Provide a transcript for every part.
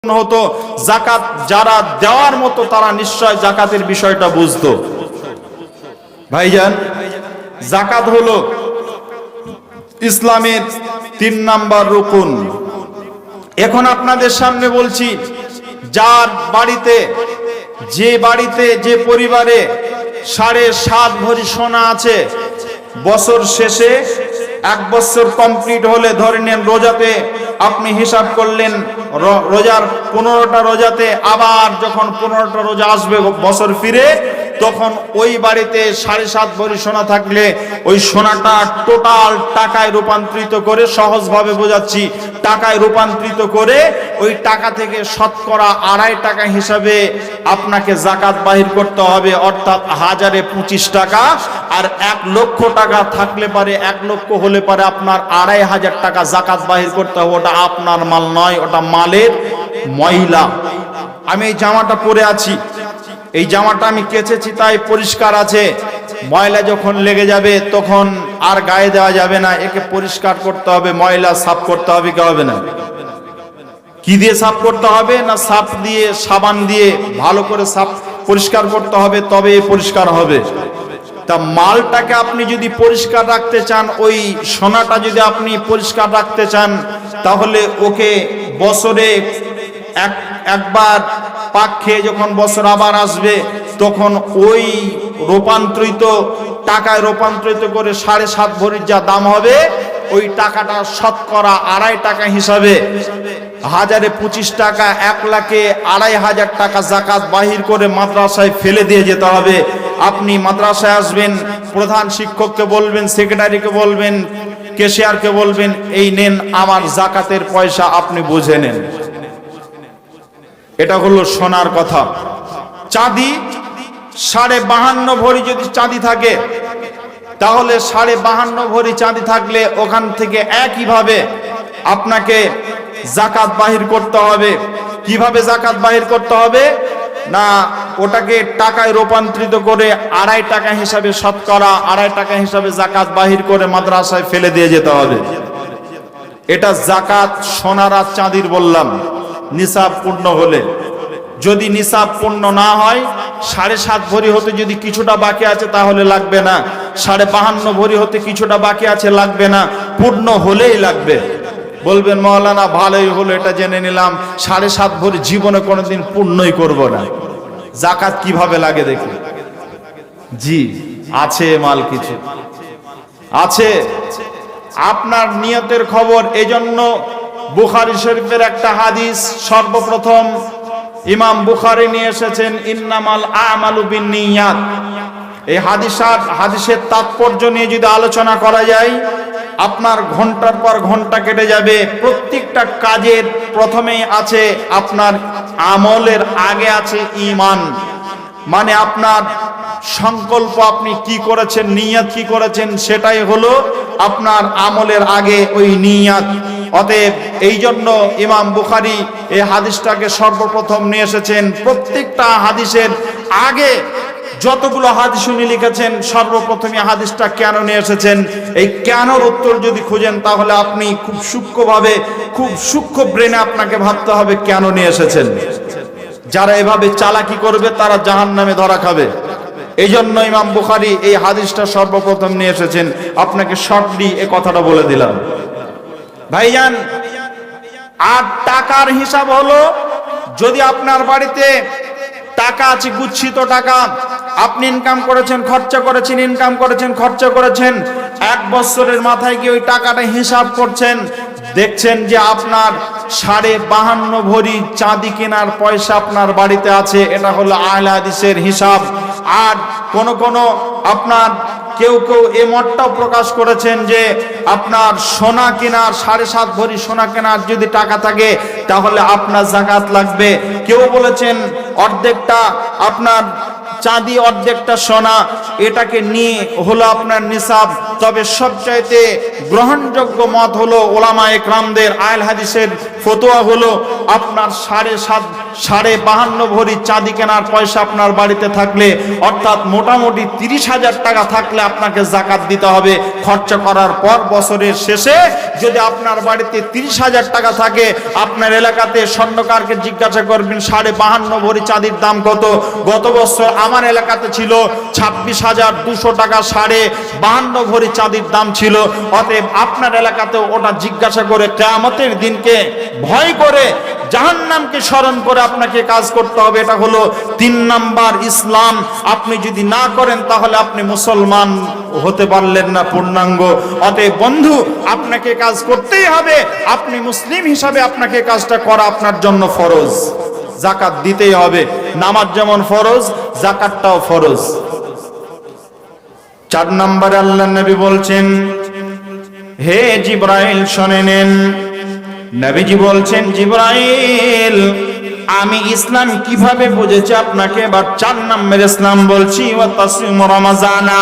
হতো, যাকাত যারা দেওয়ার মতো তারা নিশ্চয় যাকাতের বিষয়টা বুঝতো। ভাইজান, যাকাত হলো ইসলামের 3 নাম্বার রুকুন। এখন আপনাদের সামনে বলছি, যার বাড়িতে যে পরিবারে 7.5 ভরি সোনা আছে, বছর শেষে 1 বছর কমপ্লিট হলে ধরে নেন রোজাতে আপনি হিসাব করলেন, রোজার 15টা রোজাতে আবার যখন 15টা রোজা আসবে বছর ফিরে, তখন ওই বাড়িতে 7.5 ভরি সোনা থাকলে ওই সোনাটা টোটাল টাকায় রূপান্তরিত করে, সহজভাবে বোঝাচ্ছি, টাকায় রূপান্তরিত করে ওই টাকা থেকে শতকরা 2.5 টাকা হিসাবে আপনাকে যাকাত বাহির করতে হবে। অর্থাৎ 1025 টাকা। আর 1 লক্ষ টাকা থাকলে পারে, 1 লক্ষ হলে পারে আপনার 2,500 টাকা যাকাত বাহির করতে হবে। ওটা আপনার মাল নয়, ওটা মালের ময়লা। আমি এই জামাটা পরে আছি, এই জামাটা আমি কেচেছি তাই পরিষ্কার আছে। ময়লা যখন লেগে যাবে তখন আর গায়ে দেওয়া যাবে না, একে পরিষ্কার করতে হবে, ময়লা সাফ করতে হবে। কি হবে না? কি দিয়ে সাফ করতে হবে? না সাফ দিয়ে, সাবান দিয়ে ভালো করে সাফ পরিষ্কার করতে হবে, তবে পরিষ্কার হবে। তা মালটাকে আপনি যদি পরিষ্কার রাখতে চান, ওই সোনাটা যদি আপনি পরিষ্কার রাখতে চান, তাহলে ওকে বছরে একবার পাক খেয়ে যখন বছর আবার আসবে, তখন ওই রূপান্তরিত টাকায় রূপান্তরিত করে 7.5 ভরির যা দাম হবে, ওই টাকাটা শতকরা 2.5 টাকা হিসাবে 1025 টাকা, 1 লাখে 2,500 টাকা যাকাত বাহির করে মাদ্রাসায় ফেলে দিয়ে যেতে হবে। আপনি মাদ্রাসায় আসবেন, প্রধান শিক্ষককে বলবেন, সেক্রেটারিকে বলবেন, ক্যাশিয়ারকে বলবেন, এই নেন আমার যাকাতের পয়সা, আপনি বুঝে নেন। এটা হলো সোনার কথা। চাঁদি 52.5 ভরি যদি চাঁদি থাকে, তাহলে 52.5 ভরি চাঁদি থাকলে ওখান থেকে একইভাবে আপনাকে যাকাত বাহির করতে হবে। কিভাবে যাকাত বাহির করতে হবে? না, ওটাকে টাকায় রূপান্তরিত করে 2.5 টাকা হিসাবে, শতকরা 2.5 টাকা হিসাবে যাকাত বাহির করে মাদ্রাসায় ফেলে দিয়ে যেতে হবে। এটা যাকাত সোনার আর চাঁদির বললাম, নিসাব পূর্ণ হলে। যদি নিসাব পূর্ণ না হয়, 7.5 ভরি হতে যদি কিছুটা বাকি আছে তাহলে লাগবে না, 52.5 ভরি হতে কিছুটা বাকি আছে লাগবে না, পূর্ণ হলেই লাগবে। বলবেন মাওলানা ভালোই হলো, এটা জেনে নিলাম, 7.5 ভরি জীবনে কোনোদিন পূর্ণই করব না। যাকাত কিভাবে লাগে দেখি। জি আছে, মাল কিছু আছে, আপনার নিয়তের খবর। এজন্য বুখারী শরীফের একটা হাদিস সর্বপ্রথম ইমাম বুখারী নিয়ে এসেছেন, ইন্নামাল আমালু বিন্নিয়াত। এই হাদিসের তাৎপর্য নিয়ে যদি আলোচনা করা যায়, আপনার ঘন্টার পর ঘন্টা কেটে যাবে। প্রত্যেকটা কাজের প্রথমেই আছে আপনার আমলের আগে আছে ঈমান, মানে আপনার সংকল্প, আপনি কি করেছেন, নিয়ত কি করেছেন, সেটাই হলো আপনার আমলের আগে ওই নিয়ত। অতএব এই জন্য ইমাম বুখারী এই হাদিসটাকে সর্বপ্রথম নিয়ে এসেছেন। প্রত্যেকটা হাদিসের আগে যতগুলো হাদিস উনি লিখেছেন, সর্বপ্রথমে হাদিসটা কেন নিয়ে এসেছেন, এই কেনর উত্তর যদি খুঁজেন, তাহলে আপনি খুব সূক্ষ্মভাবে, খুব সূক্ষ্ম ব্রেনে আপনাকে ভাবতে হবে কেন নিয়ে এসেছেন। যারা এভাবে চালাকি করবে তারা জাহান্নামে ধরা খাবে। এই জন্য ইমাম বুখারী এই হাদিসটা সর্বপ্রথম নিয়ে এসেছেন। আপনাকে শর্টলি এ কথাটা বলে দিলাম। ভাইজান, আর টাকার হিসাব হলো, যদি আপনার বাড়িতে টাকা আছে, গুচ্ছিত টাকা, আপনি ইনকাম করেছেন, খরচা করেছেন, ইনকাম করেছেন, খরচা করেছেন, 1 বছরের মাথায় গিয়ে ওই টাকাটা হিসাব করছেন, দেখছেন যে আপনার 52.5 ভরি চাঁদি কেনার পয়সা আপনার বাড়িতে আছে। এটা হলো আহলে হাদিসের হিসাব। আর কোন আপনার কেউ এই মতটাও প্রকাশ করেছেন যে আপনার সোনা কেনার 7.5 ভরি সোনা কেনার যদি টাকা থাকে তাহলে আপনার যাকাত লাগবে। কেউ বলেছেন অর্ধেকটা আপনার চাঁদি, অর্ধেকটা সোনা, এটাকে নিয়ে হলো আপনার নিসাব। তবে সবচাইতে গ্রহণযোগ্য মত হলো ওলামায়ে কেরামদের, আহলে হাদিসের ফতোয়া হলো আপনার 7.5 52.5 ভরি চাঁদি কেনার পয়সা আপনার বাড়িতে থাকলে, অর্থাৎ মোটামুটি 30,000 টাকা থাকলে আপনাকে যাকাত দিতে হবে। খরচা করার পর বছরের শেষে যদি আপনার বাড়িতে 30,000 টাকা থাকে, আপনার এলাকাতে স্বর্ণকারকে জিজ্ঞাসা করবেন 52.5 ভরি চাঁদির দাম কত। গত বছর আমার এলাকাতে ছিল 26,200 টাকা 52.5 ভরি চাঁদির দাম ছিল। অতএব আপনার এলাকাতে ওটা জিজ্ঞাসা করে কিয়ামতের দিনকে ভয় করে জাহান্নামকে স্মরণ করে আপনাকে কাজ করতে হবে। এটা হলো 3 নাম্বার ইসলাম। আপনি যদি না করেন তাহলে আপনি মুসলমান হতে পারলেন না পূর্ণাঙ্গ। অতএব বন্ধু, আপনাকে কাজ করতেই হবে। আপনি মুসলিম হিসাবে আপনাকে কাজটা করা আপনার জন্য ফরজ। যাকাত দিতেই হবে। নামাজ যেমন ফরজ, যাকাতটাও ফরজ। 4 নম্বরে আল্লাহ নবী বলছেন, হে জিবরাইল শুনে নেন। নবীজি বলছেন, জিবরাইল আমি ইসলাম কিভাবে বুঝেছি আপনাকে এবার 4 নম্বর ইসলাম বলছি। ওয়া তাসিমু রমাজানা,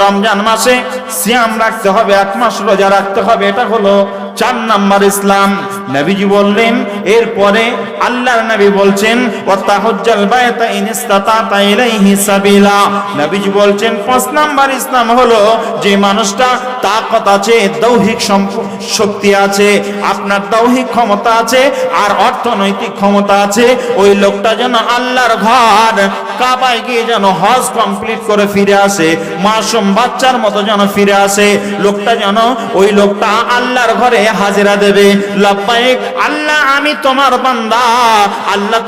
রমজান মাসে সিয়াম রাখতে হবে, 1 মাস রোজা রাখতে হবে। এটা হলো 4 নম্বর ইসলাম। নবীজি বললেন, এরপরে আল্লাহর নবী বলছেন ওয়া তাহাজ্জাল বাইতা ইন ইসতাতা ইলাইহি সাবিলা। নবীজি বলছেন 5 নম্বর ইসলাম হলো যে মানুষটা তাকত আছে, দৈহিক শক্তি আছে, আপনার দৈহিক ক্ষমতা আছে আর অর্থনৈতিক ক্ষমতা আছে, ওই লোকটা যেন আল্লাহর ঘর কাবায় গিয়ে যেন হজ কমপ্লিট করে ফিরে আসে, মাসুম বাচ্চার মতো যেন ফিরে আসে। লোকটা যেন ওই লোকটা আল্লাহর ঘরে হাজিরা দেবে, লাব্বাইক আল্লাহ আমি তোমার বান্দা, আল্লাহ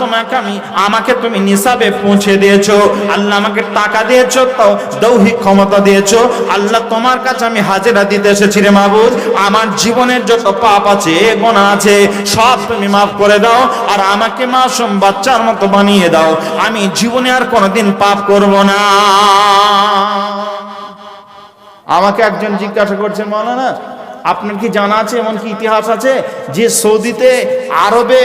আমাকে তুমি নিসাবে পৌঁছে দিয়েছো, আল্লাহ আমাকে টাকা দিয়েছো, তো দৈহিক ক্ষমতা দিয়েছো, আল্লাহ তোমার কাছে আমি হাজিরা দিতে এসেছি রে মাবুদ। আমার জীবনের যত পাপ আছে, গুনাহ আছে, সব তুমি মাফ করে দাও আর আমাকে মাসুম বাচ্চার মতো বানিয়ে দাও। আমি জীবনে আর কোনোদিন পাপ করব না। আমাকে একজন জিজ্ঞাসা করছেন, মাওলানা আপনার কি জানা আছে, এমন কি ইতিহাস আছে যে সৌদিতে আরবে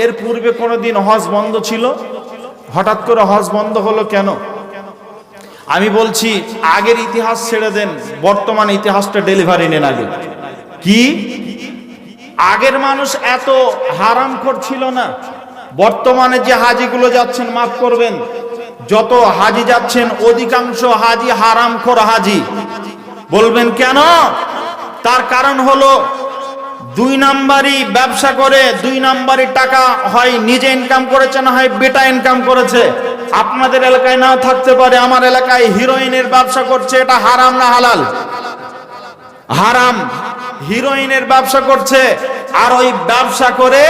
এর পূর্বে কোনোদিন হজ বন্ধ ছিল, হঠাৎ করে হজ বন্ধ হলো কেন? আমি বলছি, আগের ইতিহাস ছেড়ে দেন, বর্তমান ইতিহাসটা ডেলিভারি নেন আগে। কি আগের মানুষ এত হারামখোর ছিল না? বর্তমানে যে হাজিগুলো যাচ্ছেন, মাফ করবেন, যত হাজি যাচ্ছেন অধিকাংশ হাজি হারামখোর হাজি। বলবেন কেন? তার কারণ হলো 2 নাম্বারই ব্যবসা করে, 2 নাম্বারই টাকা হয় নিজে ইনকাম করেছে, না হয় বেটা ইনকাম করেছে। আপনাদের এলাকায় নাও থাকতে পারে, আমার এলাকায় হিরোইনের ব্যবসা করছে। এটা হারাম না হালাল? হারাম। হিরোইনের ব্যবসা করছে আর ওই ব্যবসা করে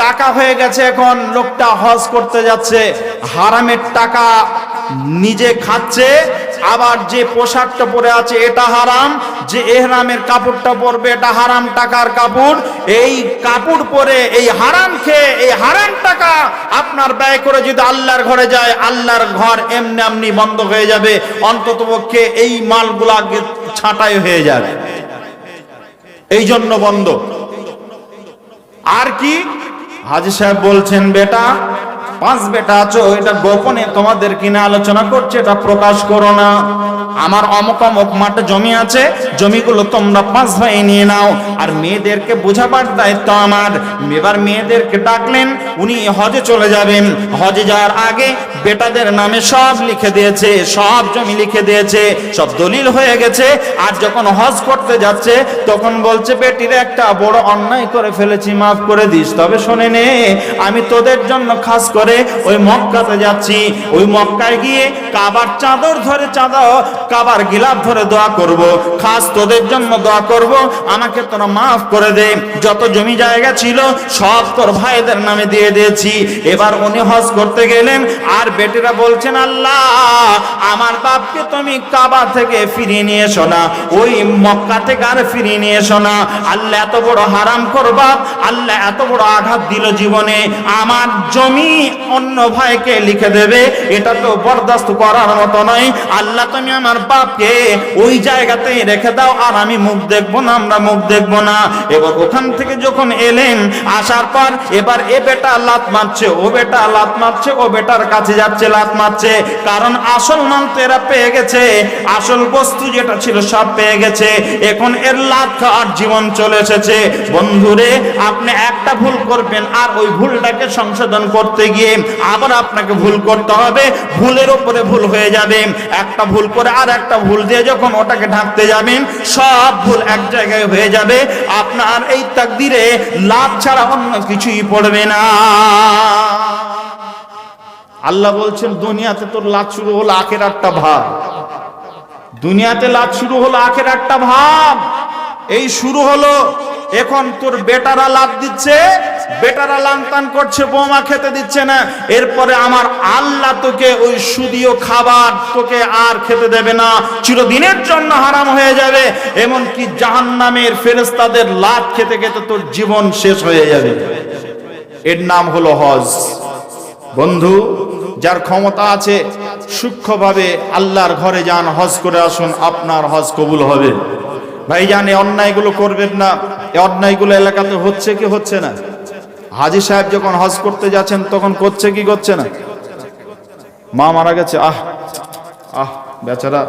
টাকা হয়ে গেছে, এখন লোকটা হজ করতে যাচ্ছে, হারামের টাকা নিজে খাচ্ছে, আবার যে পোশাকটা পরে আছে এটা হারাম, যে ইহরামের কাপড়টা পরবে এটা হারাম টাকার কাপড়। এই কাপড় পরে এই হারাম খেয়ে এই হারাম টাকা আপনার ব্যয় করে যদি আল্লাহর ঘরে যায়, আল্লাহর ঘর এমনি এমনি বন্ধ হয়ে যাবে, অন্ততপক্ষে এই মালগুলা ছাঁটাই হয়ে যাবে। এই জন্য বন্ধ। আর কি হাজী সাহেব বলছেন, বেটা 5 বেটা আছো, এটা গোপনে তোমাদের কিনে আলোচনা করছে, এটা প্রকাশ করো না। আমার অমুক অমুক মাঠে জমি আছে, জমিগুলো তোমরা 5 ভাই নিয়ে নাও, আর মেয়েদেরকে বোঝাবার দায়িত্ব আমার। এবার মেয়েদেরকে ডাকলেন, উনি হজে চলে যাবেন। হজে যাওয়ার আগে বেটাদের নামে সব লিখে দিয়েছে, সব জমি লিখে দিয়েছে, সব দলিল হয়ে গেছে। আর যখন হজ করতে যাচ্ছে তখন বলছে, বেটির একটা বড় অন্যায় করে ফেলেছি, মাফ করে দিস। তবে শোনে নে, আমি তোদের জন্য খাস করে ওই মক্কাতে যাচ্ছি, ওই মক্কায় গিয়ে কাবার চাদর ধরে কাবার গিলাফ ধরে দোয়া করব, খাস তোদের জন্য দোয়া করব, আমাকে তোরা মাফ করে দে। যত জমি জায়গা ছিল সব তোর ভাইদের নামে দিয়ে দিয়েছি। এবার উনি হজ করতে গেলেন, আর বেটিরা বলছেন, আল্লাহ আমার বাপকে তুমি কাবা থেকে ফিরিয়ে নিয়ে এসো না, ওই মক্কা থেকে আর ফিরিয়ে নিয়ে এসো না। আল্লাহ এত বড় হারাম করবা, আল্লাহ এত বড় আঘাত দিল জীবনে, আমার জমি অন্য ভাইকে লিখে দেবে, এটা তো বরদাস্ত করার মতো নয়। আল্লাহ তুমি আমার বাপকে ওই জায়গাতেই রেখে দাও, আর আমি মুখ দেখবো না, আমরা মুখ দেখবো না। এবার ওখান থেকে যখন এলেন, আসার পর এবার এ বেটা লাত মারছে, ও বেটা লাত মারছে, ও বেটার কাছে যাচ্ছে লাত মারছে, কারণ আসল মাল তো এরা পেয়ে গেছে, আসল বস্তু যেটা ছিল সব পেয়ে গেছে। এখন এর লাত খাওয়ার জীবন চলে এসেছে। বন্ধুরে, আপনি একটা ভুল করবেন, আর ওই ভুলটাকে সংশোধন করতে গিয়ে আবার আপনাকে ভুল করতে হবে, ভুলের উপরে ভুল হয়ে যাবে। একটা ভুল করে আর একটা ভুল দিয়ে যখন ওটাকে ঢাকতে যাবেন, সব ভুল এক জায়গায় হয়ে যাবে। আপনার এই তাকদিরে লাভ ছাড়া অন্য কিছুই পড়বে না। আল্লাহ বলছেন, দুনিয়াতে তোর লাভ শুরু হলো, আখিরাতটা ভাব। দুনিয়াতে লাভ শুরু হলো, আখিরাতটা ভাব। এই শুরু হলো, এখন তোর বেটারা লাভ দিচ্ছে, বেটারা লাংতান করছে, বোমা খেতে দিচ্ছে না। এরপরে আমার আল্লাহ তোকে ওই সুদীয় খাবার তোকে আর খেতে দেবে না, চিরদিনের জন্য হারাম হয়ে যাবে। এমনকি জাহান্নামের ফেরেশতাদের লাভ খেতে খেতে তোর জীবন শেষ হয়ে যাবে। এর নাম হলো হজ। বন্ধু, যার ক্ষমতা আছে সূক্ষ্মভাবে আল্লাহর ঘরে যান, হজ করে আসুন, আপনার হজ কবুল হবে। ভাইজান, এই অন্যায়গুলো করবেন না। এই অন্যায়গুলো এলাকাতে হচ্ছে কি হচ্ছে না? হাজী সাহেব যখন হজ করতে যাচ্ছেন তখন করছে কি করছে না? মা মারা গেছে, আহ আহ বেচারা।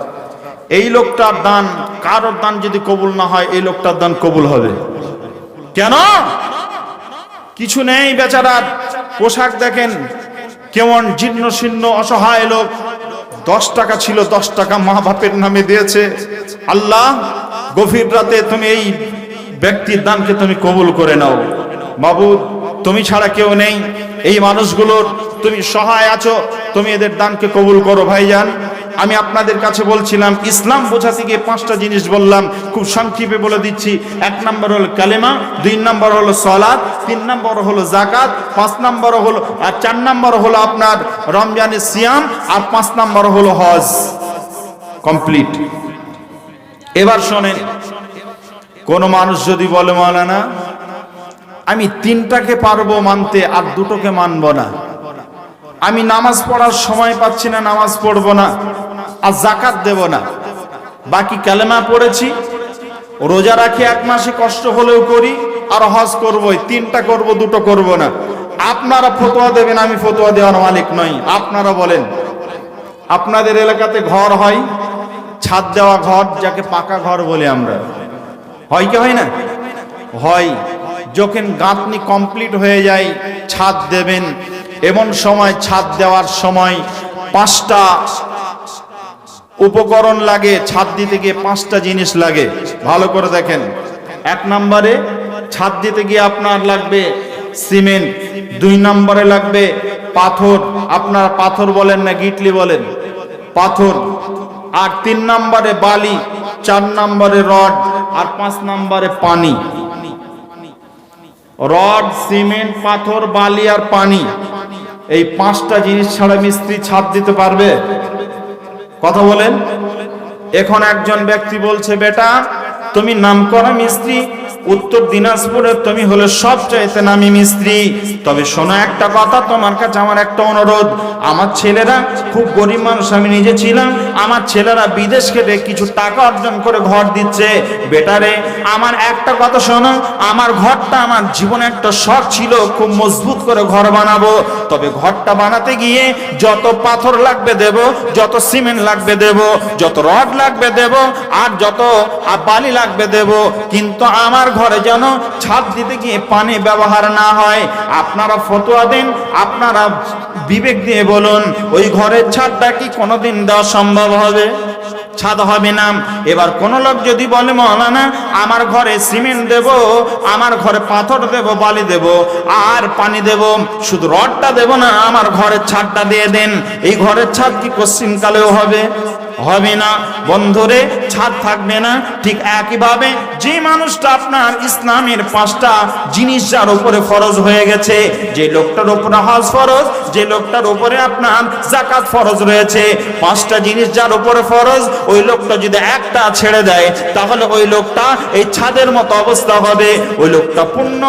এই লোকটার দান, কারোর দান যদি কবুল না হয়, এই লোকটার দান কবুল হবে কেন? কিছু নেই বেচারার, পোশাক দেখেন কেমন জীর্ণ শীর্ণ, অসহায় লোক। 10 টাকা ছিল, 10 টাকা মা বাপের নামে দিয়েছে। আল্লাহ, গভীর রাতে তুমি এই ব্যক্তির দানকে তুমি কবুল করে নাও। মাবুদ, তুমি ছাড়া কেউ নেই, এই মানুষগুলোর তুমি সহায় আছো, তুমি এদের দানকে কবুল করো। ভাইজান, আমি আপনাদের কাছে বলছিলাম, ইসলাম বোঝাতে গিয়ে 5টা জিনিস বললাম, খুব সংক্ষেপে বলে দিচ্ছি। 1 নম্বর হলো কালেমা, 2 নম্বর হলো সালাত, 3 নম্বর হলো যাকাত, 5 নম্বর হলো, আর 4 নম্বর হলো আপনার রমজানের সিয়াম, আর 5 নম্বর হলো হজ। কমপ্লিট। এবার শোনেন, কোন মানুষ যদি বলে, মাওলানা আমি 3টাকে পারবো মানতে, আর 2টোকে মানবো না, আমি নামাজ পড়ার সময় পাচ্ছি না, নামাজ পড়বো না, আর যাকাত দেব না, বাকি কালেমা পড়েছি, রোজা রাখি 1 মাসে কষ্ট হলেও করি, আর হজ করবো, 3টা করবো, 2টো করবো না। আপনারা ফতোয়া দেবেন, আমি ফতোয়া দেওয়ার মালিক নই। আপনারা বলেন, আপনাদের এলাকাতে ঘর হয়, ছাদ দেওয়া ঘর, যাকে পাকা ঘর বলে আমরা, হয় কি হয় না? হয়। যখন গাঁথনি কমপ্লিট হয়ে যায়, ছাদ দেবেন, এমন সময় ছাদ দেওয়ার সময় 5টা উপকরণ লাগে। ছাদ দিতে গিয়ে 5টা জিনিস লাগে, ভালো করে দেখেন। 1 নম্বরে ছাদ দিতে গিয়ে আপনার লাগবে সিমেন্ট, 2 নম্বরে লাগবে পাথর, আপনারা পাথর বলেন না গিটলি বলেন, পাথর, আর 3 নম্বরে বালি, 4 নম্বরে রড, আর 5 নম্বরে পানি। রড, সিমেন্ট, পাথর, বালি আর পানি, এই 5টা জিনিস ছাড়া মিস্ত্রি ছাদ দিতে পারবে? কথা বলেন। এখন একজন ব্যক্তি বলছে, বেটা তুমি নামকরা মিস্ত্রি, উত্তর দিনাজপুরে তুমি হলো সবচাইতে নামি মিস্ত্রি, তবে শোনো একটা কথা, তোমার কাছে আমার একটা অনুরোধ। আমার ছেলেরা খুব গরিব মানুষ, আমি নিজে ছিলাম, আমার ছেলেরা বিদেশ খেটে কিছু টাকা অর্জন করে ঘর দিচ্ছে। বেটারে, আমার একটা কথা শোনো, আমার ঘরটা, আমার জীবনে একটা শখ ছিল খুব মজবুত করে ঘর বানাবো, তবে ঘরটা বানাতে গিয়ে যত পাথর লাগবে দেব, যত সিমেন্ট লাগবে দেব, যত রড লাগবে দেব, আর যত বালি লাগবে দেব, কিন্তু আমার ঘরে যেন ছাদ দিতে গিয়ে পানি ব্যবহার না হয়। আপনারা ফতোয়া দেন, আপনারা বিবেক দিয়ে বলুন, ওই ঘরের ছাদটা কি কোনোদিন দেওয়া সম্ভব হবে? ছাদ হবে না। এবার কোন লোক যদি বলে, মাওলানা আমার ঘরে সিমেন্ট দেব, আমার ঘরে পাথর দেব, বালি দেব, আর পানি দেব, শুধু রডটা দেব না, আমার ঘরের ছাদটা দিয়ে দেন, এই ঘরের ছাদ কি কোশ্চিনকালেও হবে? হবে না। বন্ধুরে, ছাদ থাকবে না। ঠিক একইভাবে যে মানুষটা আপনার ইসলামের 5টা জিনিস যার উপরে ফরজ হয়ে গেছে, যে লোকটার উপরে হজ ফরজ, যে লোকটার উপরে আপনার যাকাত ফরজ রয়েছে, 5টা জিনিস যার উপরে ফরজ, ওই লোকটা যদি একটা ছেড়ে দেয় তাহলে ওই লোকটা এই ছাদের মতো অবস্থা হবে। ওই লোকটা পূর্ণ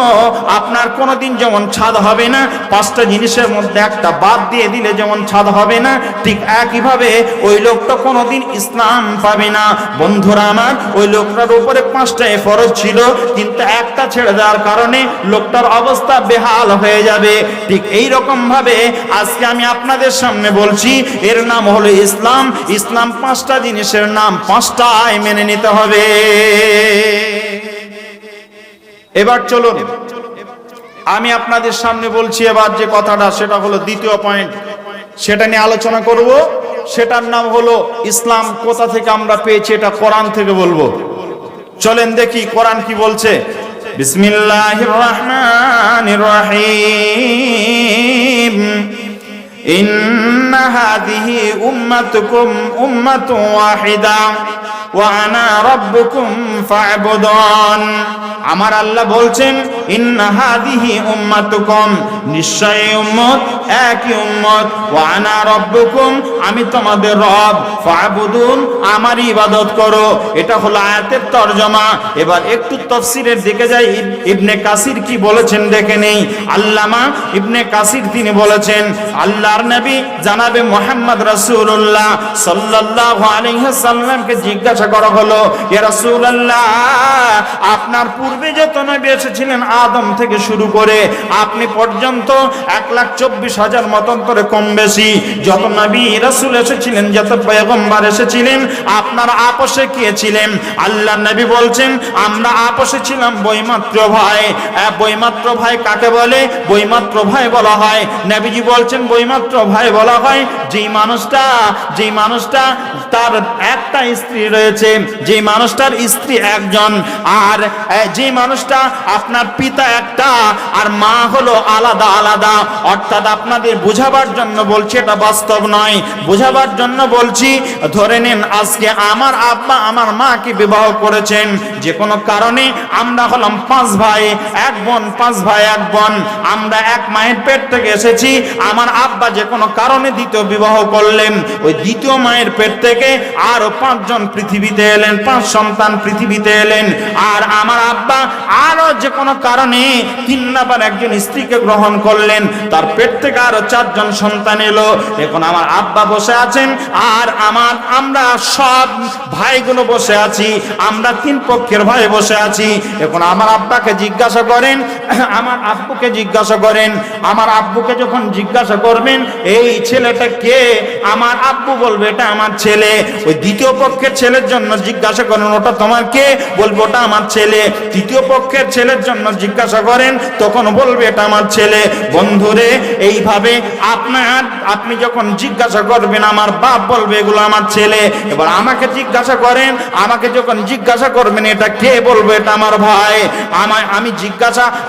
আপনার কোনোদিন যেমন ছাদ হবে না, 5টা জিনিসের মধ্যে একটা বাদ দিয়ে দিলে যেমন ছাদ হবে না, ঠিক একইভাবে ওই লোকটা কোনোদিন ইসলাম পাবে না। বন্ধুরা আমার, ওই লোকটার উপরে 5টাই ফরজ ছিল, কিন্তু একটা ছেড়ে দেওয়ার কারণে লোকটার অবস্থা বেহাল হয়ে যাবে। ঠিক এই রকম ভাবে আজকে আমি আপনাদের সামনে বলছি, এর নাম হলো ইসলাম। ইসলাম 5টা জিনিসের নাম, 5টাই মেনে নিতে হবে। এবার চলুন আমি আপনাদের সামনে বলছি এবার যে কথাটা, সেটা হলো দ্বিতীয় পয়েন্ট, সেটা নিয়ে আলোচনা করব। সেটার নাম হলো ইসলাম কোথা থেকে আমরা পেয়েছি, এটা কোরআন থেকে বলবো। চলেন দেখি কোরআন কি বলছে। বিসমিল্লাহির রহমানির রহিম। ইন্না হাযিহি উম্মাতুকুম উম্মাতুন ওয়াহিদা ওয়া আনা রাব্বুকুম ফা'বুদুন। আমার আল্লাহ বলছেন, ইন্না হাযিহি উম্মাতুকুম, নিশ্চয়ই উম্মত, একই উম্মত, ওয়া আনা রাব্বুকুম, আমি তোমাদের রব, ফা'বুদুন, আমার ইবাদত করো। এটা হলো আয়াতের তরজমা। এবার একটু তাফসীরের দিকে যাই। ইবনে কাসির কি বলেছেন দেখে নেই। আল্লামা ইবনে কাসির তিনি বলেছেন, আল্লাহর নবী জানাবে মুহাম্মদ রাসূলুল্লাহ সাল্লাল্লাহু আলাইহি সাল্লামকে জিজ্ঞাসা করা হলো, ইয়া রাসূলুল্লাহ, আপনার পূর্বে যত নবী এসেছিলেন আদম থেকে শুরু করে আপনি পর্যন্ত 1,24,000 মতন করে কম বেশি যত নবী রাসূল এসেছিলেন, যত পয়গম্বর এসেছিলেন, আপনার আপোষে কে ছিলেন? আল্লাহর নবী বলছেন, আমরা আপোষে ছিলাম বৈমাত্র ভাই। বৈমাত্র ভাই কাকে বলে? বৈমাত্র ভাই বলা হয়, নবীজি বলছেন বৈমাত্র ভাই বলা হয় যেই মানুষটা তার একটা স্ত্রী রয়েছে, যে মানুষটার স্ত্রী একজন, আর যে মানুষটা আপনার পিতা একটা আর মা হলো আলাদা আলাদা। অর্থাৎ আপনাদের বোঝাবার জন্য বলছি, এটা বাস্তব নয়, বোঝাবার জন্য বলছি। ধরে নেন আজকে আমার আব্বা আমার মাকে বিবাহ করেছেন, যে কোনো কারণে আমরা হলাম 5 ভাই 1 বোন, 5 ভাই 1 বোন, আমরা এক মায়ের পেট থেকে এসেছি। আমার আব্বা যে কোনো কারণে দ্বিতীয় বিবাহ করলেন, ওই দ্বিতীয় মায়ের পেট থেকে আরো 5 জন পৃথিবীতে এলেন, 5 সন্তান পৃথিবীতে এলেন। আর আমার আব্বা আরো যে কোনো কারণে 3 নাম্বার একজন স্ত্রীকে গ্রহণ করলেন, তার পেট থেকে আরো 4 জন সন্তান এলো। এখন আমার আব্বা বসে আছেন আর আমরা সব ভাইগুলো বসে আছি, আমরা 3 পক্ষের ভাই বসে আছি। এখন আমার আব্বাকে জিজ্ঞাসা করেন, আমার আব্বুকে জিজ্ঞাসা করেন, আমার আব্বুকে যখন জিজ্ঞাসা করবেন এই ছেলেটা কে, আমার আব্বু বলবে এটা আমার ছেলে। ওই দ্বিতীয় পক্ষের ছেলের জন্য জিজ্ঞাসা করেন, ওটা তোমার কে? বলবো ওটা আমার ছেলে। তৃতীয় পক্ষের ছেলের জন্য জিজ্ঞাসা করেন, তখন বলবে এটা আমার ছেলে। বন্ধুরে, এইভাবে আপনি যখন জিজ্ঞাসা করবেন আমার বাপ বলবে এগুলো আমার ছেলে। এবার আমাকে জিজ্ঞাসা করেন, আমাকে যখন জিজ্ঞাসা করবেন এটা কে, বলবো এটা আমার ভাই।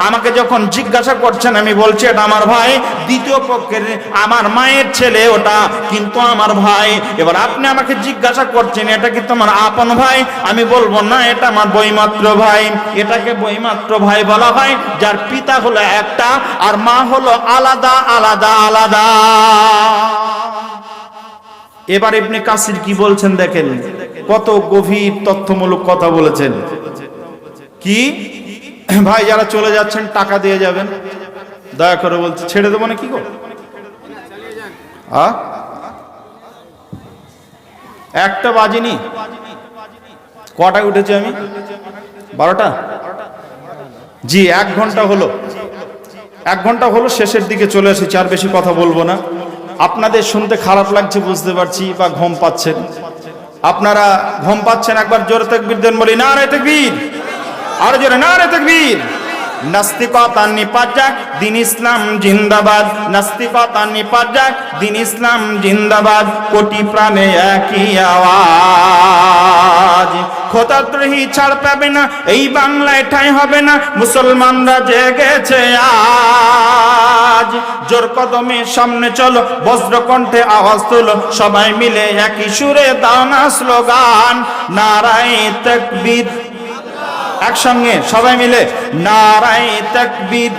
আমাকে যখন জিজ্ঞাসা করছেন আমি বলছি এটা আমার ভাই। দ্বিতীয় পক্ষের আমার মায়ের ছেলে ওটা, কিন্তু আমার ভাই। এবার আপনি আমাকে জিজ্ঞাসা করছেন এটা কি তোমার আপন ভাই? আমি বলবো না, এটা আমার বৈমাত্র ভাই। এটাকে বৈমাত্র ভাই বলা হয় যার পিতা হলো একটা আর মা হলো আলাদা আলাদা আলাদা। এবার ইবনে কাসির কি বলছেন দেখেন, কত গভীর তথ্যমূলক কথা বলেছেন। কি ভাই যারা চলে যাচ্ছেন টাকা দিয়ে যাবেন, দয়া করে বলছে, ছেড়ে দেবো না কি গো? একটা বাজিনি, কটায় উঠেছি আমি? 12টা। জি 1 ঘন্টা হলো, 1 ঘন্টা হলো, শেষের দিকে চলে এসেছি, আর বেশি কথা বলবো না। আপনাদের শুনতে খারাপ লাগছে বুঝতে পারছি, বা ঘুম পাচ্ছেন। আপনারা ঘুম পাচ্ছেন, একবার জোরে তাকবীর দেন, বলি নারে তাকবীর, আর জোরে নারে তাকবীর। নাস্তিকতা নিপাত যাক, দিন ইসলাম জিন্দাবাদ। নাস্তিকতা নিপাত যাক, দিন ইসলাম জিন্দাবাদ। কোটি প্রাণে একই আওয়াজ, খোদাদ্রোহী ছাড় পাবে না, এই বাংলায় ঠাঁই হবে না। মুসলমানরা জেগেছে আজ, জোর কদমে সামনে চলো, বজ্র কণ্ঠে আওয়াজ তুলো, সবাই মিলে একই সুরে দাও না স্লোগান, নারায়ে তাকবীর। একসঙ্গে সবাই মিলে নারায়ে তাকবীর।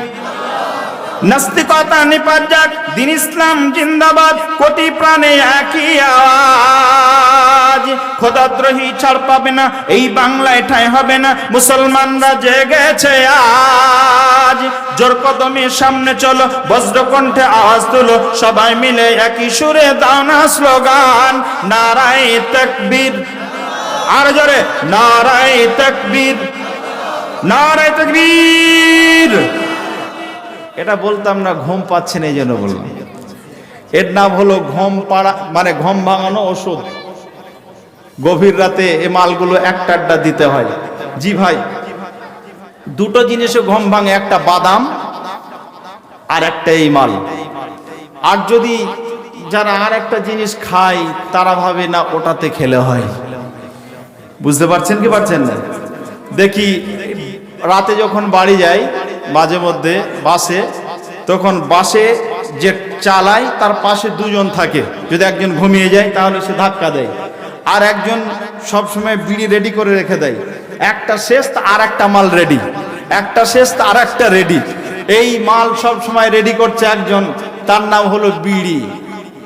নাস্তিকতা নিপাত যাক, দিন ইসলাম জিন্দাবাদ, কোটি প্রাণে একই আওয়াজ। খোদাদ্রোহী ছাড় পাবে না, এই বাংলায় ঠাঁই হবে না, মুসলমানরা জেগেছে আজ। জোর কদমে সামনে চলো, বজ্র কণ্ঠে আওয়াজ তুলো, সবাই মিলে একই সুরে দাও না স্লোগান, নারায়ে তাকবীর। আর জোরে নারায়ে তাকবীর, নারায়ে তাকবীর। এটা বলতাম না, ঘুম পাচ্ছেন এই জন্য বললাম। এর নাম হলো ঘুম পাড়া, মানে ঘুম ভাঙানো ওষুধ। গভীর রাতে এ মালগুলো একটা আড্ডা দিতে হয়। জি ভাই, দুটো জিনিসে ঘুম ভাঙে, একটা বাদাম আর একটা এই মাল। আর যদি যারা আর একটা জিনিস খায় তারা ভাবে না ওটাতে খেলে হয়। বুঝতে পারছেন কি পারছেন না? দেখি রাতে যখন বাড়ি যাই মাঝে মধ্যে বাসে, তখন বাসে যে চালায় তার পাশে দুজন থাকে, যদি একজন ঘুমিয়ে যায় তাহলে সে ধাক্কা দেয়, আর একজন সবসময় বিড়ি রেডি করে রেখে দেয়। একটা শেষ আর একটা মাল রেডি, একটা শেষ আর একটা রেডি। এই মাল সব সময় রেডি করছে একজন, তার নাম হলো বিড়ি।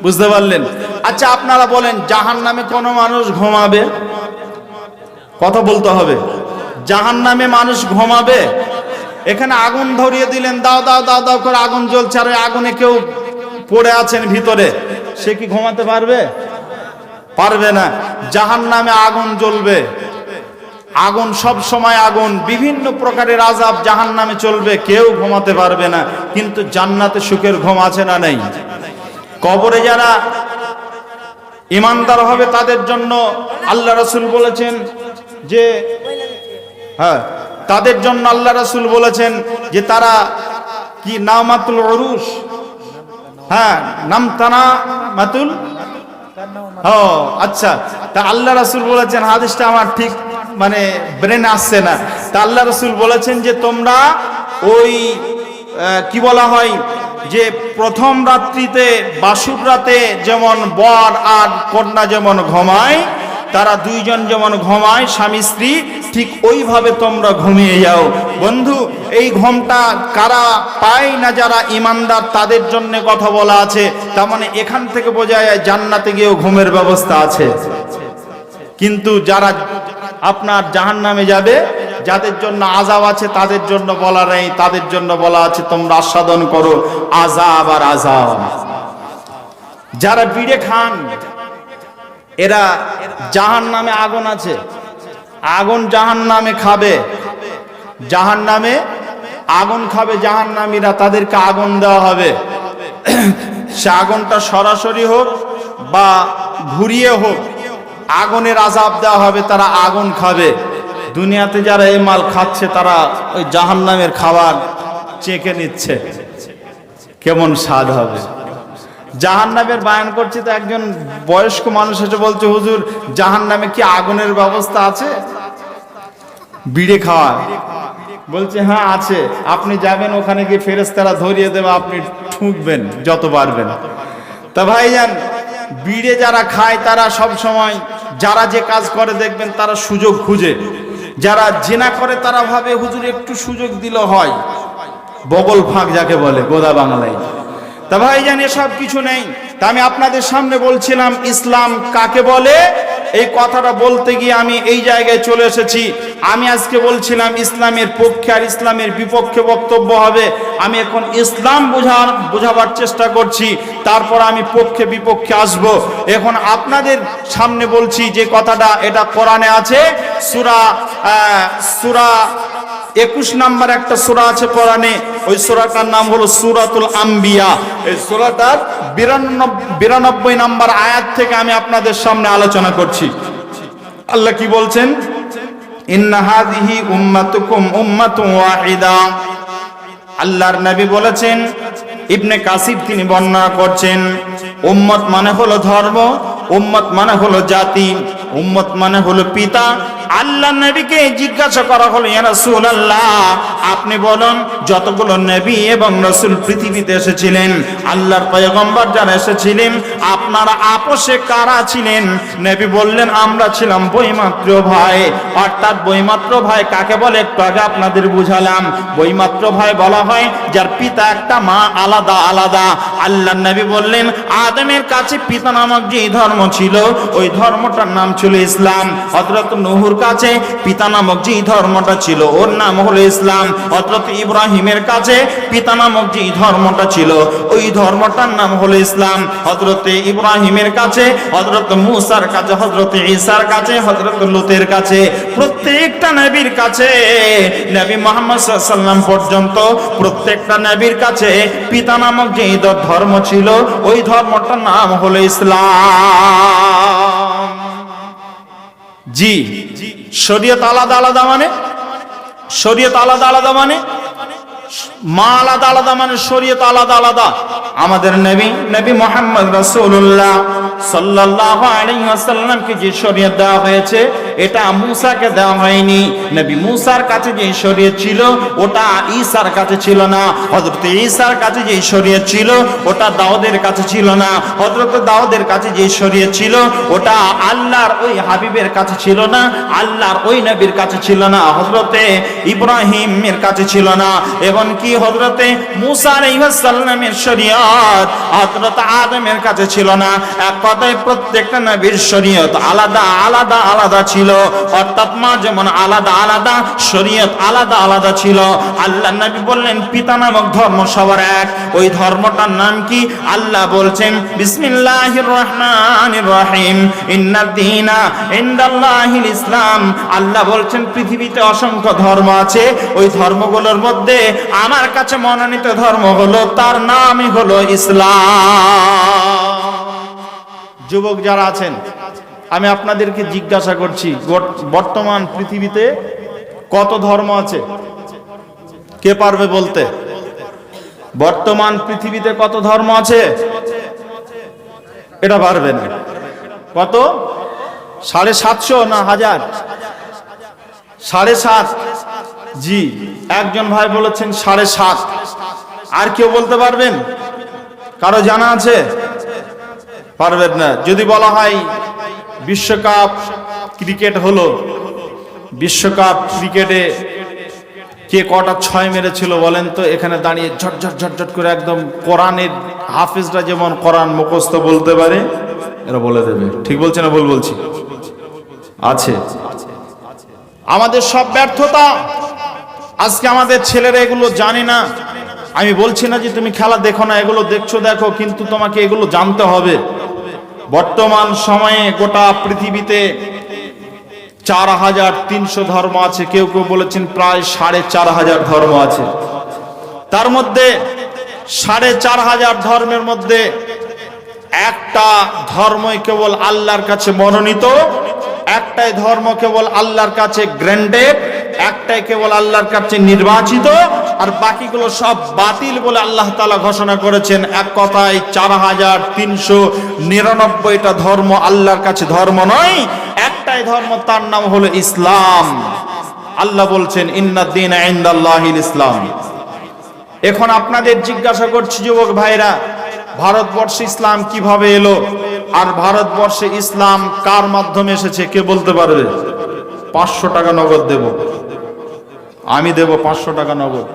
বুঝতে পারলেন? আচ্ছা আপনারা বলেন, জাহান্নামে কোনো মানুষ ঘুমাবে? কথা বলতে হবে। জাহান্নামে মানুষ ঘুমাবে? এখানে আগুন ধরিয়ে দিলেন, দাও দাও দাও দাও করে আগুন জ্বলছে, আর আগুনে কেউ পড়ে আছেন ভিতরে, সে কি ঘুমাতে পারবে? পারবে না। জাহান্নামে আগুন জ্বলবে, আগুন সব সময় আগুন, বিভিন্ন প্রকারের আযাব জাহান্নামে চলবে, কেউ ঘুমাতে পারবে না। কিন্তু জান্নাতে সুখের ঘুম আছে না নেই? কবরে যারা ঈমানদার হবে তাদের জন্য আল্লাহ রাসূল বলেছেন যে, হ্যাঁ, তাদের জন্য আল্লাহ রাসূল বলেছেন যে তারা কি নামাতুল উরুস, হ্যাঁ নামতানা মাতুল, ও আচ্ছা, তা আল্লাহ রাসূল বলেছেন, হাদিসটা আমার ঠিক মানে ব্রেনে আসছে না, তা আল্লাহ রাসূল বলেছেন যে তোমরা ওই কি বলা হয় যে প্রথম রাত্রিতে বাসুর রাতে যেমন বর আর কন্যা যেমন ঘুমায়, তারা দুইজন যেমন ঘুমায় স্বামী স্ত্রী, ঠিক ওইভাবে তোমরা ঘুমিয়ে যাও। বন্ধু, এই ঘুমটা কারা পায় না? যারা ঈমানদার তাদের জন্য কথা বলা আছে। তার মানে এখান থেকে বোঝা যায় জান্নাতে গিয়েও ঘুমের ব্যবস্থা আছে। কিন্তু যারা আপনার জাহান্নামে যাবে, যাদের জন্য আযাব আছে তাদের জন্য বলা নেই, তাদের জন্য বলা আছে তোমরা আস্বাদন করো আযাব আর আযাব। যারা বিড়ে খান, এরা জাহান্নামে আগুন আছে, আগুন জাহান্নামে খাবে, জাহান্নামে আগুন খাবে জাহান্নামীরা, তাদেরকে আগুন দেওয়া হবে। সে আগুনটা সরাসরি হোক বা ঘুরিয়ে হোক, আগুনের আযাব দেওয়া হবে, তারা আগুন খাবে। দুনিয়াতে যারা এই মাল খাচ্ছে তারা ওই জাহান্নামের খাবার চেখে নিচ্ছে, কেমন স্বাদ হবে। জাহান্নামের বয়ান করছি তো একজন বয়স্ক মানুষ এসে বলছে, হুজুর জাহান্নামে কি আগুনের ব্যবস্থা আছে বিড়ি খাওয়া? বলছে হ্যাঁ আছে, আপনি যাবেন ওখানে গিয়ে ফেরেশতারা ধরিয়ে দেবে, আপনি ঠুকবেন যত পারবেন। তা ভাইজান, বিড়ে যারা খায় তারা সব সময়, যারা যে কাজ করে দেখবেন তারা সুযোগ খুঁজে, যারা জিনা করে তারা ভাবে হুজুর একটু সুযোগ দিলে হয়, বগল ফাঁক যাকে বলে গোদা বাংলায়। তা ভাইজান এসব কিছু নেই। তা আমি আপনাদের সামনে বলছিলাম ইসলাম কাকে বলে, এই কথাটা বলতে গিয়ে আমি এই জায়গায় চলে এসেছি। আমি আজকে বলছিলাম ইসলামের পক্ষে আর ইসলামের বিপক্ষে বক্তব্য হবে। আমি এখন ইসলাম বোঝাবার চেষ্টা করছি, তারপর আমি পক্ষে বিপক্ষে আসব। এখন আপনাদের সামনে বলছি যে কথাটা, এটা কোরআনে আছে। সূরা 21 নম্বর একটা সূরা আছে কোরআনে, ওই সূরাটার নাম হলো সূরাতুল আম্বিয়া। এই সূরাটার 92 নম্বর আয়াত থেকে আমি আপনাদের সামনে আলোচনা করছি। আল্লাহ কি বলছেন? ইন্না হাযিহি উম্মাতুকুম উম্মাতুন ওয়াহিদা। আল্লাহর নবী বলেছেন, ইবনে কাসির তিনি বর্ণনা করছেন, উম্মত মানে হলো ধর্ম, উম্মত মানে হলো জাতি, উম্মত মানে হলো পিতা, আল্লাহ নবীকে জিজ্ঞাসা করা হলো, ইয়া রাসূলুল্লাহ, আপনি বলুন যতগুলো নবী এবং রাসূল পৃথিবীতে এসেছিলেন, আল্লাহর পয়গম্বর যারা এসেছিলেন, আপনারা আপোষে কারা ছিলেন? নবী বললেন, আমরা ছিলাম বইমাত্র ভাই। অর্থাৎ বইমাত্র ভাই কাকে বলে একটু আগে আপনাদের বুঝালাম। বইমাত্র ভাই বলা হয় যার পিতা একটা, মা আলাদা আলাদা। আল্লাহর নবী বললেন, আদমের কাছে পিতা নামক যে ধর্ম ছিল ওই ধর্মটার নাম ছিল ইসলাম। হযরত নূহের কাছে পিতা নামক যে ধর্মটা ছিল ওর নাম হলো ইসলাম। হযরত ইব্রাহিমের কাছে পিতা নামক যে ধর্মটা ছিল ওই ধর্মটার নাম হলো ইসলাম। হযরত ইব্রাহিমের কাছে, হযরত মূসার কাছে, হযরত ঈসার কাছে, হযরত লূতের কাছে, প্রত্যেকটা নবীর কাছে, নবী মুহাম্মদ সাল্লাল্লাহু আলাইহি ওয়াসাল্লাম পর্যন্ত প্রত্যেকটা নবীর কাছে পিতা নামক যে ধর্ম ছিল ওই ধর্মটার নাম হলো ইসলাম। জি, শরীয়ত আলাদা আলাদা মানে, শরীয়ত আলাদা আলাদা মানে, মা আলাদা আলাদা মানে শরীয়ত আলাদা আলাদা। আমাদের নবী মুহাম্মদ রাসূলুল্লাহ সাল্লাল্লাহু আলাইহি ওয়াসাল্লামকে যে শরীয়ত দেওয়া হয়েছে এটা মূসাকে দেওয়া হয়নি। নবী মূসার কাছে যে শরীয়ত ছিল ওটা ঈসার কাছে ছিল না। হযরত ঈসার কাছে যে শরীয়ত ছিল ওটা দাউদের কাছে ছিল না। হযরত দাউদের কাছে যে শরীয়ত ছিল ওটা আল্লাহর ওই হাবিবের কাছে ছিল না, আল্লাহর ওই নবীর কাছে ছিল না, হযরতে ইব্রাহিমের কাছে ছিল না, এবং কি হযরতে মূসা আলাইহিস সালামের শরীয়ত হযরত আদমের কাছে ছিল না। এক কথায় প্রত্যেকটা নবীর শরীয়ত আলাদা আলাদা আলাদা ছিল। অর্থাৎ মা যেমন আলাদা আলাদা, শরীয়ত আলাদা আলাদা ছিল। আল্লাহ নবী বললেন পিতা নামক ধর্ম সবার এক। ওই ধর্মটার নাম কি? আল্লাহ বলছেন বিসমিল্লাহির রহমানির রহিম, ইন্নাদ দীনা ইনদাল্লাহিল ইসলাম। আল্লাহ বলছেন পৃথিবীতে অসংখ্য ধর্ম আছে, ওই ধর্মগুলোর মধ্যে আমার কাছে মনোনীত ধর্ম হলো, তার নামই হলো ইসলাম। যুবক যারা আছেন, আমি আপনাদেরকে জিজ্ঞাসা করছি, বর্তমান পৃথিবীতে কত ধর্ম আছে? কে পারবে বলতে? বর্তমান পৃথিবীতে কত ধর্ম আছে? এটা পারবে না। কত? 750 না 1000? 7.5। জি, একজন ভাই বলেছেন 7.5। আর কেউ বলতে পারবেন? কারো জানা আছে? পারবেন না। যদি বলা হয় বিশ্বকাপ ক্রিকেট হলো, বিশ্বকাপ ক্রিকেটে কে কটা 6 মেরেছিল বলেন তো? এখানে দাঁড়িয়ে ঝটঝট ঝটঝট করে একদম কোরআনের হাফেজরা যেমন কোরআন মুখস্থ বলতে পারে এরা বলে দেবে। ঠিক বলছে না ভুল বলছি? আছে। আমাদের সব ব্যর্থতা। আজকে আমাদের ছেলেরা এগুলো জানে না। আমি বলছি না যে তুমি খেলা দেখো না, এগুলো দেখছো, দেখো, কিন্তু তোমাকে এগুলো জানতে হবে। বর্তমান সময়ে গোটা পৃথিবীতে 4300 ধর্ম আছে। কেউ কেউ বলেছেন প্রায় 4500 ধর্ম আছে। তার মধ্যে 4500 ধর্মের মধ্যে একটা ধর্মই কেবল আল্লাহর কাছে মনোনীত, একটাই ধর্ম কেবল আল্লাহর কাছে গ্র্যান্ডেড, একটাই কেবল আল্লাহর কাছে নির্বাচিত, আর বাকিগুলো সব বাতিল বলে আল্লাহ তাআলা ঘোষণা করেছেন। এক কথায় 4399টা ধর্ম আল্লাহর কাছে ধর্ম নয়, একটাই ধর্ম, তার নাম হলো ইসলাম। আল্লাহ বলছেন ইন্নাদ দীনা ইনদাল্লাহিল ইসলাম। এখন আপনাদের জিজ্ঞাসা করছি যুবক ভাইরা, ভারতবর্ষে ইসলাম কিভাবে এলো? আর ভারতবর্ষে ইসলাম কার মাধ্যমে এসেছে কে বলতে পারবে? 500 টাকা নগদ দেব, আমি দেব 500 টাকা নগদ,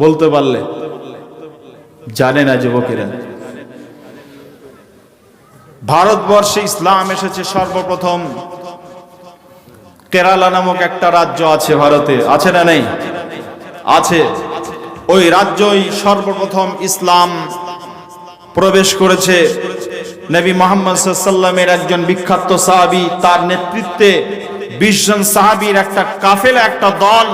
বলতে পারলে। জানে না যুবকেরা, ভারতবর্ষে ইসলাম এসেছে সর্বপ্রথম কেরালা নামক একটা রাজ্য আছে ভারতে, আছে না নেই? আছে। ওই রাজ্যই সর্বপ্রথম ইসলাম প্রবেশ করেছে। নবী মুহাম্মদ সাল্লাল্লাহু আলাইহি ওয়াসাল্লামের একজন বিখ্যাত সাহাবী, তার নেতৃত্বে 20 জন সাহাবীর একটা কাফেলা, একটা দল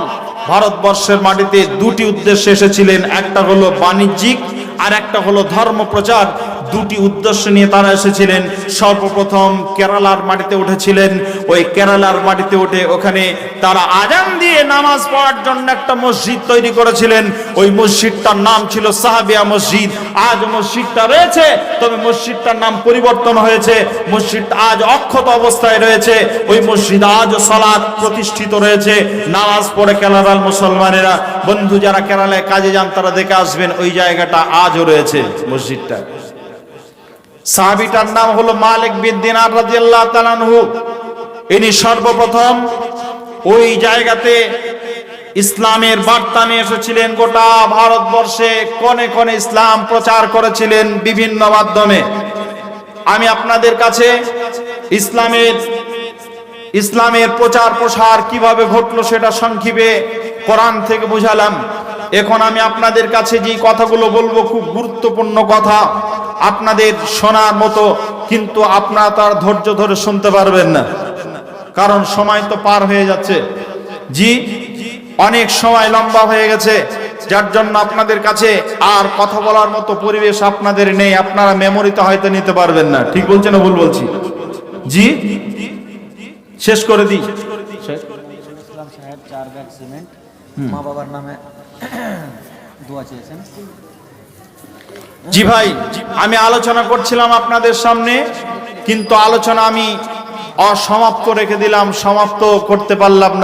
ভারতবর্ষের মাটিতে দুটি উদ্দেশ্যে এসেছিলেন। একটা হলো বাণিজ্যিক আর একটা হলো ধর্ম প্রচার। দুটি উদ্দেশ্য নিয়ে তারা এসেছিলেন। সর্বপ্রথম কেরালার মাটিতে উঠেছিলেন। ওই কেরালার মাটিতে উঠে ওখানে তারা আজান দিয়ে নামাজ পড়ার জন্য একটা মসজিদ তৈরি করেছিলেন। ওই মসজিদটার নাম ছিল সাহাবিয়া মসজিদ। আজ মসজিদটা রয়েছে, তবে মসজিদটার নাম পরিবর্তন হয়েছে। মসজিদটা আজ অক্ষত অবস্থায় রয়েছে। ওই মসজিদ আজও সালাত প্রতিষ্ঠিত রয়েছে, নামাজ পড়ে কেরালার মুসলমানেরা। বন্ধু যারা কেরালায় কাজে যান তারা দেখে আসবেন, ওই জায়গাটা আজও রয়েছে মসজিদটা। সাহাবীটার নাম হলো মালিক বিন দিনার রাদিয়াল্লাহু তাআলা আনহু। ইনি সর্বপ্রথম ওই জায়গাতে ইসলামের বার্তা নিয়ে এসেছিলেন। গোটা ভারতবর্ষে কোণে কোণে ইসলাম প্রচার করেছিলেন বিভিন্ন মাধ্যমে। আমি আপনাদের কাছে ইসলামের প্রচার প্রসার কিভাবে ঘটলো সেটা সংক্ষেপে কোরআন থেকে বুঝালাম। এখন আমি আপনাদের কাছে যে কথাগুলো বলবো খুব গুরুত্বপূর্ণ কথা, আপনাদের শোনার মতো, কিন্তু আপনারা তার ধৈর্য ধরে শুনতে পারবেন না, কারণ সময় তো পার হয়ে যাচ্ছে। জি, অনেক সময় লম্বা হয়ে গেছে, যার জন্য আপনাদের কাছে আর কথা বলার মতো পরিবেশ আপনাদের নেই। আপনারা মেমোরিতে হয়তো নিতে পারবেন না। ঠিক বলছেন না ভুল বলছি? জি, শেষ করে দিই। ইসলাম সাহেব 4 ব্যাগ সিমেন্ট মা বাবার নামে দোয়া চেয়েছেন। জি ভাই, আমি আলোচনা করছিলাম আপনাদের সামনে, কিন্তু আলোচনা আমি অসমাপ্ত রেখে দিলাম, সমাপ্ত করতে পারলাম না।